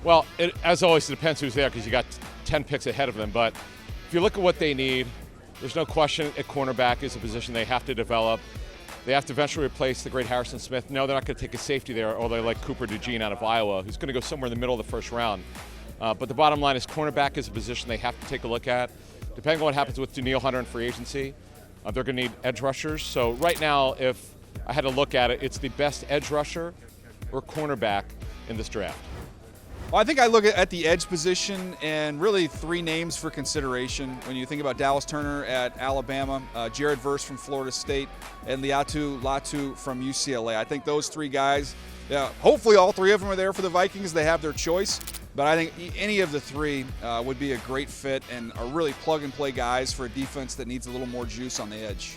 Well, as always, it depends who's there because you got 10 picks ahead of them. But if you look at what they need, there's no question at cornerback is a position they have to develop. They have to eventually replace the great Harrison Smith. No, they're not going to take a safety there, although they like Cooper DeJean out of Iowa, who's going to go somewhere in the middle of the first round. But the bottom line is cornerback is a position they have to take a look at. Depending on what happens with Danielle Hunter in free agency, they're going to need edge rushers. So right now, if I had to look at it, it's the best edge rusher or cornerback in this draft. Well, I think I look at the edge position and really three names for consideration when you think about Dallas Turner at Alabama, Jared Verse from Florida State, and Liatu Latu from UCLA. I think those three guys, hopefully all three of them are there for the Vikings. They have their choice. But I think any of the three would be a great fit and are really plug-and-play guys for a defense that needs a little more juice on the edge.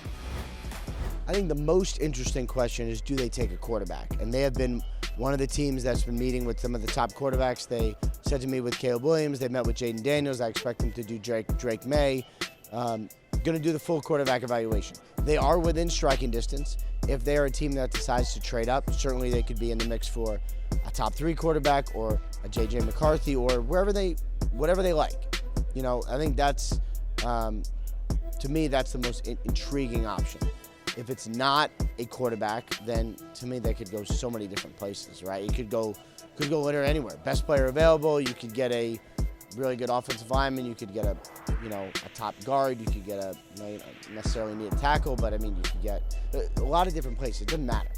I think the most interesting question is, do they take a quarterback? And they have been one of the teams that's been meeting with some of the top quarterbacks. They said to me with Caleb Williams, they met with Jaden Daniels. I expect them to do Drake May. Going to do the full quarterback evaluation. They are within striking distance. If they are a team that decides to trade up, certainly they could be in the mix for a top 3 quarterback or a JJ McCarthy or whatever they like. You know, I think that's, to me, that's the most intriguing option. If it's not a quarterback, then to me they could go so many different places, right? You could go literally anywhere. Best player available. You could get a really good offensive lineman. You could get a top guard. You could get you don't necessarily need a tackle, but I mean you could get a lot of different places. It doesn't matter.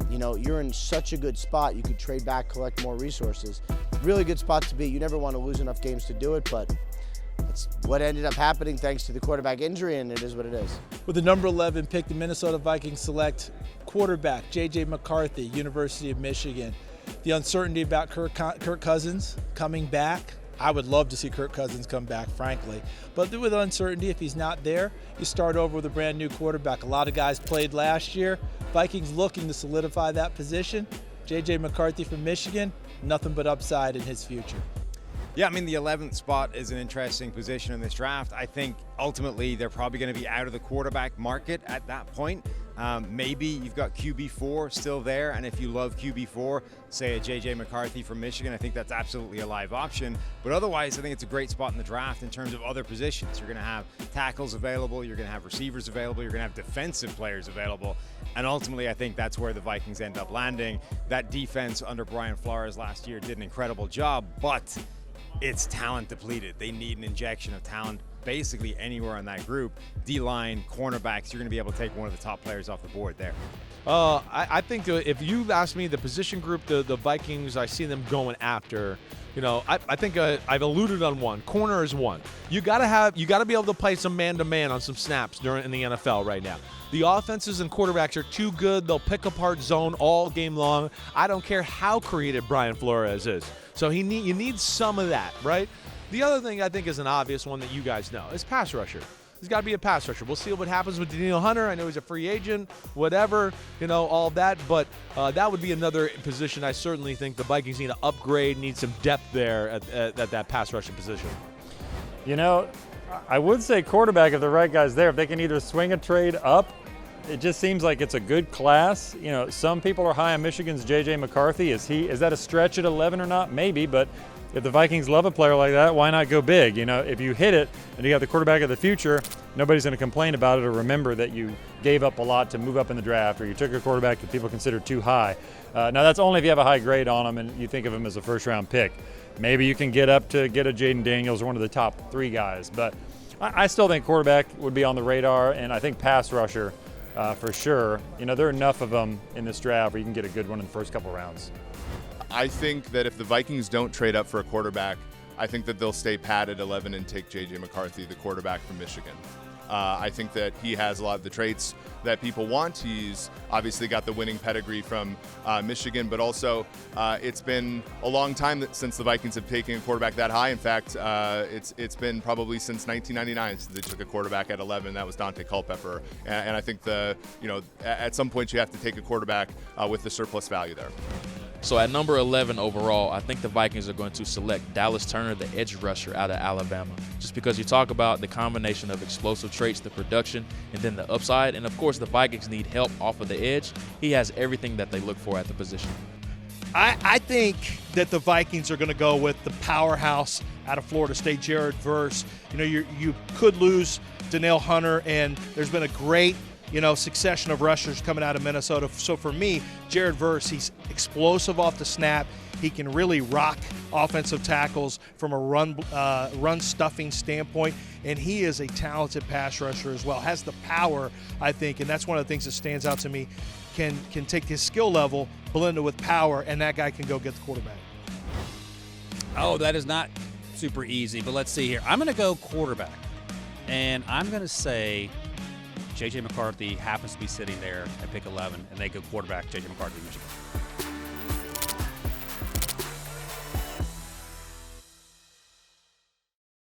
You know, you're in such a good spot. You could trade back, collect more resources. Really good spot to be. You never want to lose enough games to do it, but it's what ended up happening thanks to the quarterback injury, and it is what it is. With the number 11 pick, the Minnesota Vikings select quarterback JJ McCarthy, University of Michigan. The uncertainty about Kirk Cousins coming back. I would love to see Kirk Cousins come back, frankly. But with uncertainty, if he's not there, you start over with a brand new quarterback. A lot of guys played last year. Vikings looking to solidify that position. JJ McCarthy from Michigan, nothing but upside in his future. Yeah, I mean, the 11th spot is an interesting position in this draft. I think ultimately they're probably going to be out of the quarterback market at that point. Maybe you've got QB4 still there, and if you love QB4, say a JJ McCarthy from Michigan, I think that's absolutely a live option. But otherwise, I think it's a great spot in the draft in terms of other positions. You're going to have tackles available, you're going to have receivers available, you're going to have defensive players available, and ultimately I think that's where the Vikings end up landing. That defense under Brian Flores last year did an incredible job, but it's talent depleted. They need an injection of talent basically anywhere in that group. D-line, cornerbacks, you're going to be able to take one of the top players off the board there. I think if you ask me the position group, the Vikings, I see them going after. You know, I think I've alluded on one. Corner is one. You got to be able to play some man-to-man on some snaps in the NFL right now. The offenses and quarterbacks are too good. They'll pick apart zone all game long. I don't care how creative Brian Flores is. So you need some of that, right? The other thing I think is an obvious one that you guys know is pass rusher. He's got to be a pass rusher. We'll see what happens with Danielle Hunter. I know he's a free agent, whatever, all that. But that would be another position I certainly think the Vikings need to upgrade, need some depth there at that pass rushing position. You know, I would say quarterback if the right guy's there. If they can either swing a trade up, it just seems like it's a good class. You know, some people are high on Michigan's JJ McCarthy. Is that a stretch at 11 or not? Maybe, but if the Vikings love a player like that, why not go big? You know, if you hit it and you got the quarterback of the future, nobody's going to complain about it or remember that you gave up a lot to move up in the draft or you took a quarterback that people consider too high. Now, that's only if you have a high grade on him and you think of him as a first-round pick. Maybe you can get up to get a Jaden Daniels or one of the top 3 guys. But I still think quarterback would be on the radar, and I think pass rusher for sure. You know, there are enough of them in this draft where you can get a good one in the first couple rounds. I think that if the Vikings don't trade up for a quarterback, I think that they'll stay pat at 11 and take JJ McCarthy, the quarterback from Michigan. I think that he has a lot of the traits that people want. He's obviously got the winning pedigree from Michigan, but also it's been a long time since the Vikings have taken a quarterback that high. In fact, it's been probably since 1999 since they took a quarterback at 11. That was Dante Culpepper, and I think at some point you have to take a quarterback with the surplus value there. So at number 11 overall, I think the Vikings are going to select Dallas Turner, the edge rusher out of Alabama, just because you talk about the combination of explosive traits, the production, and then the upside. And, of course, the Vikings need help off of the edge. He has everything that they look for at the position. I think that the Vikings are going to go with the powerhouse out of Florida State, Jared Verse. You know, you could lose Danielle Hunter, and there's been a great, succession of rushers coming out of Minnesota. So for me, Jared Verse, he's explosive off the snap. He can really rock offensive tackles from a run stuffing standpoint, and he is a talented pass rusher as well. Has the power, I think, and that's one of the things that stands out to me. Can take his skill level, blend it with power, and that guy can go get the quarterback. Oh, that is not super easy, but let's see here. I'm going to go quarterback, and I'm going to say JJ McCarthy happens to be sitting there at pick 11, and they go quarterback, JJ McCarthy, Michigan.